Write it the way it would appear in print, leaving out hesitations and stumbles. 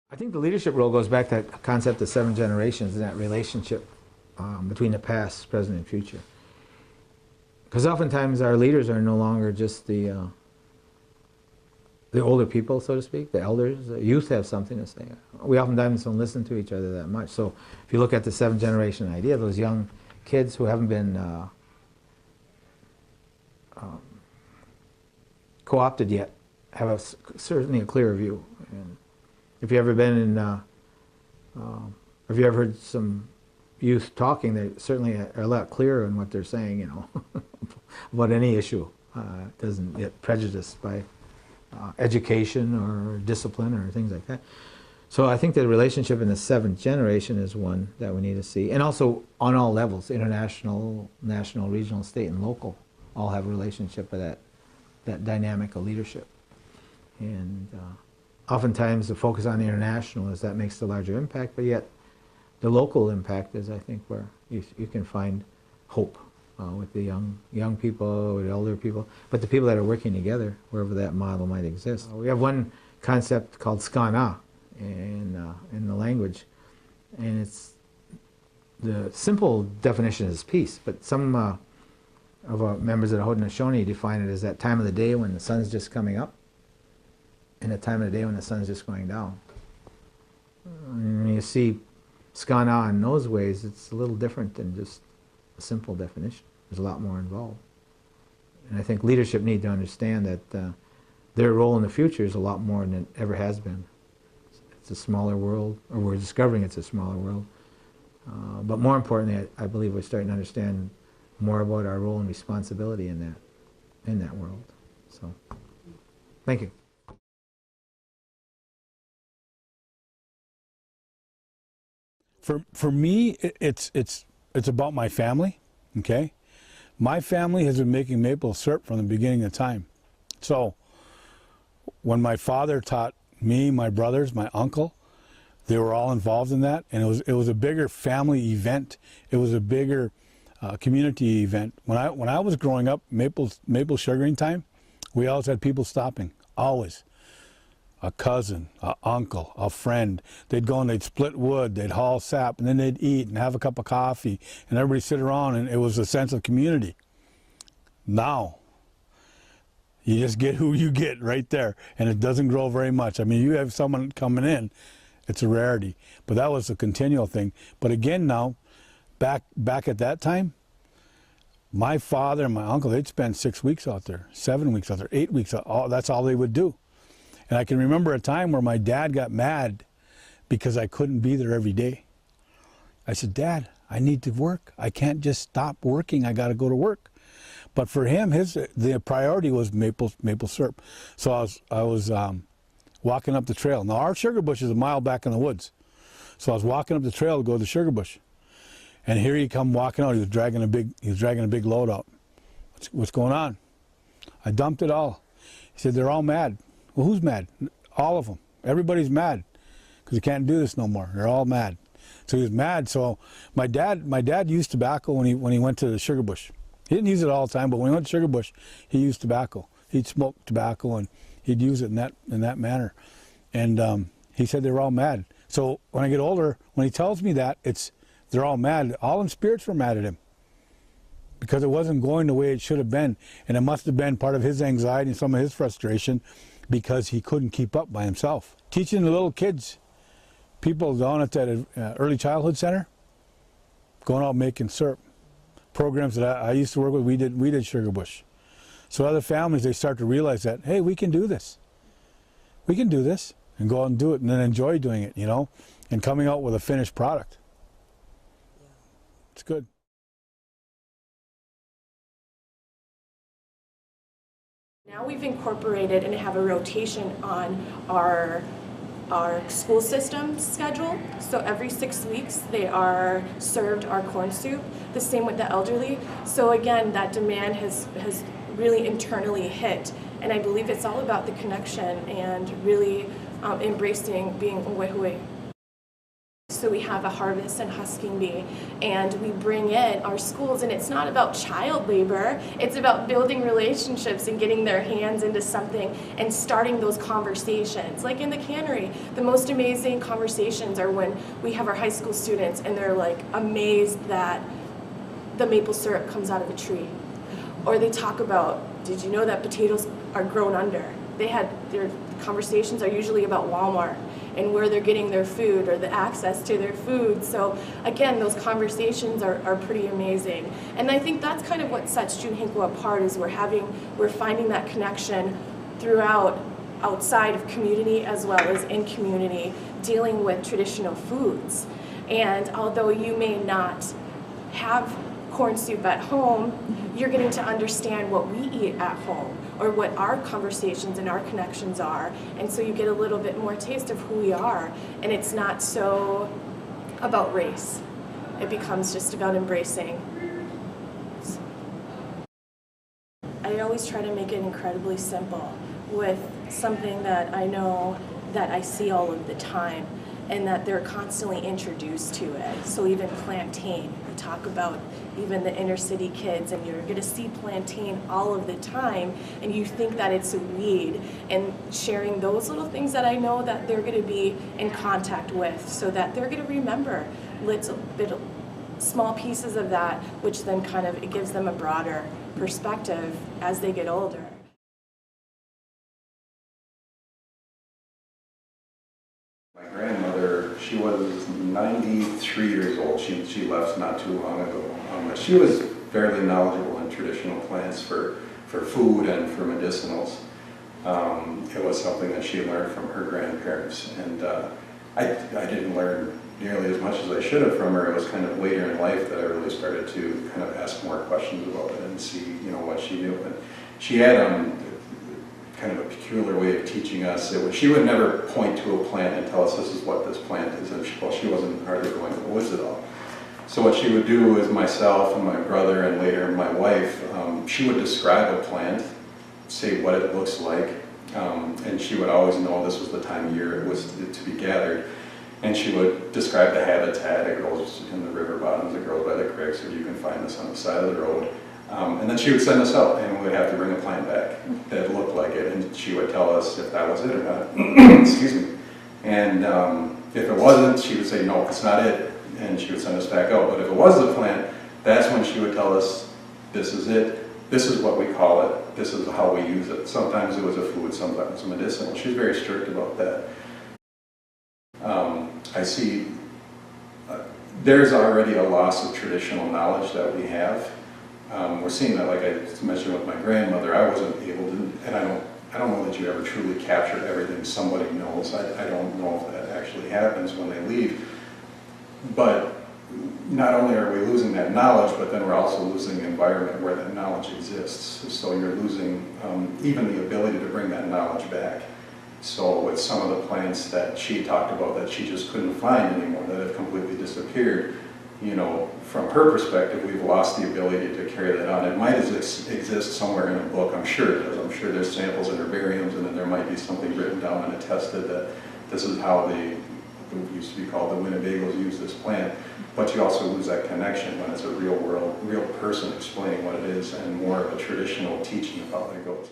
I think the leadership role goes back to that concept of 7 generations and that relationship between the past, present, and future. Because oftentimes our leaders are no longer just the older people, so to speak, the elders. The youth have something to say. We oftentimes don't listen to each other that much. So if you look at the 7 generation idea, those young kids who haven't been co-opted yet have certainly a clearer view. And if you've ever been in, if you ever heard some youth talking, they certainly are a lot clearer in what they're saying, you know, about any issue. Doesn't get prejudiced by education or discipline or things like that. So I think the relationship in the 7th generation is one that we need to see. And also on all levels, international, national, regional, state, and local, all have a relationship with that dynamic of leadership. And oftentimes the focus on the international is that makes the larger impact, but yet the local impact is, I think, where you can find hope with the young people, with elder people, but the people that are working together, wherever that model might exist. We have one concept called skana in the language, and it's the simple definition is peace, but some of our members of the Haudenosaunee define it as that time of the day when the sun's just coming up and the time of the day when the sun's just going down. And when you see skana in those ways, it's a little different than just a simple definition. There's a lot more involved. And I think leadership need to understand that their role in the future is a lot more than it ever has been. It's a smaller world, or we're discovering it's a smaller world. But more importantly, I believe we're starting to understand more about our role and responsibility in that world. So, thank you. For me, it's about my family. Okay, my family has been making maple syrup from the beginning of time. So when my father taught me, my brothers, my uncle, they were all involved in that, and it was a bigger family event. It was a bigger community event. When I was growing up, maple sugaring time, we always had people stopping, always. A cousin, an uncle, a friend. They'd go and they'd split wood, they'd haul sap, and then they'd eat and have a cup of coffee, and everybody sit around, and it was a sense of community. Now, you just get who you get right there, and it doesn't grow very much. I mean, you have someone coming in, it's a rarity. But that was a continual thing. But again now, back at that time, my father and my uncle, they'd spend 6 weeks out there, 7 weeks out there, 8 weeks out there. That's all they would do. And I can remember a time where my dad got mad because I couldn't be there every day. I said, Dad, I need to work. I can't just stop working. I got to go to work. But for him, the priority was maple syrup. So I was walking up the trail. Now our sugar bush is a mile back in the woods. So I was walking up the trail to go to the sugar bush. And here he come walking out. He was dragging a big load out. What's going on? I dumped it all. He said, they're all mad. Well, who's mad? All of them. Everybody's mad because you can't do this no more. They're all mad. So he was mad. So my dad used tobacco when he went to the sugar bush. He didn't use it all the time, but when he went to sugar bush, he used tobacco. He'd smoke tobacco and he'd use it in that manner. And he said they were all mad. So when I get older, when he tells me that they're all mad, all in spirits were mad at him because it wasn't going the way it should have been, and it must have been part of his anxiety and some of his frustration, because he couldn't keep up by himself. Teaching the little kids, people down at that early childhood center, going out making syrup. Programs that I used to work with, we did sugar bush. So other families, they start to realize that, hey, we can do this. We can do this, and go out and do it, and then enjoy doing it, you know, and coming out with a finished product. It's good. Now we've incorporated and have a rotation on our school system schedule. So every 6 weeks they are served our corn soup, the same with the elderly. So again, that demand has really internally hit. And I believe it's all about the connection and really embracing being Uwehue. So we have a harvest and husking bee, and we bring in our schools, and it's not about child labor, it's about building relationships and getting their hands into something and starting those conversations. Like in the cannery, the most amazing conversations are when we have our high school students and they're like amazed that the maple syrup comes out of a tree. Or they talk about, did you know that potatoes are grown under? Their conversations are usually about Walmart and where they're getting their food or the access to their food. So again, those conversations are pretty amazing. And I think that's kind of what sets Junhinko apart, is we're finding that connection throughout, outside of community as well as in community, dealing with traditional foods. And although you may not have corn soup at home, you're getting to understand what we eat at home, or what our conversations and our connections are. And so you get a little bit more taste of who we are. And it's not so about race. It becomes just about embracing. I always try to make it incredibly simple with something that I know that I see all of the time and that they're constantly introduced to it. So even plantain, we talk about even the inner city kids, and you're gonna see plantain all of the time, and you think that it's a weed, and sharing those little things that I know that they're gonna be in contact with, so that they're gonna remember small pieces of that, which then kind of, it gives them a broader perspective as they get older. My grandmother, she was 93 years old. She left not too long ago. But she was fairly knowledgeable in traditional plants for food and for medicinals. It was something that she learned from her grandparents, and I didn't learn nearly as much as I should have from her. It was kind of later in life that I really started to kind of ask more questions about it and see, what she knew. And she had kind of a peculiar way of teaching us. She would never point to a plant and tell us this is what this plant is. And she wasn't hardly going to the woods at all. So what she would do is myself and my brother and later my wife, she would describe a plant, say what it looks like, and she would always know this was the time of year it was to be gathered. And she would describe the habitat. It grows in the river bottoms, it grows by the creeks, so you can find this on the side of the road. And then she would send us out, and we would have to bring a plant back that looked like it, and she would tell us if that was it or not. Excuse me. And if it wasn't, she would say, no, it's not it, and she would send us back out. But if it was the plant, that's when she would tell us, this is it, this is what we call it, this is how we use it. Sometimes it was a food, sometimes it was a medicinal. She was very strict about that. I see there's already a loss of traditional knowledge that we have. We're seeing that, like I mentioned with my grandmother, I wasn't able to, and I don't know that you ever truly capture everything somebody knows. I don't know if that actually happens when they leave. But not only are we losing that knowledge, but then we're also losing the environment where that knowledge exists. So you're losing even the ability to bring that knowledge back. So with some of the plants that she talked about that she just couldn't find anymore, that have completely disappeared, from her perspective, we've lost the ability to carry that on. It might exist somewhere in a book, I'm sure it does. I'm sure there's samples in herbariums, and then there might be something written down and attested that this is how it used to be called the Winnebagos use this plant. But you also lose that connection when it's a real person explaining what it is, and more of a traditional teaching of how it goes.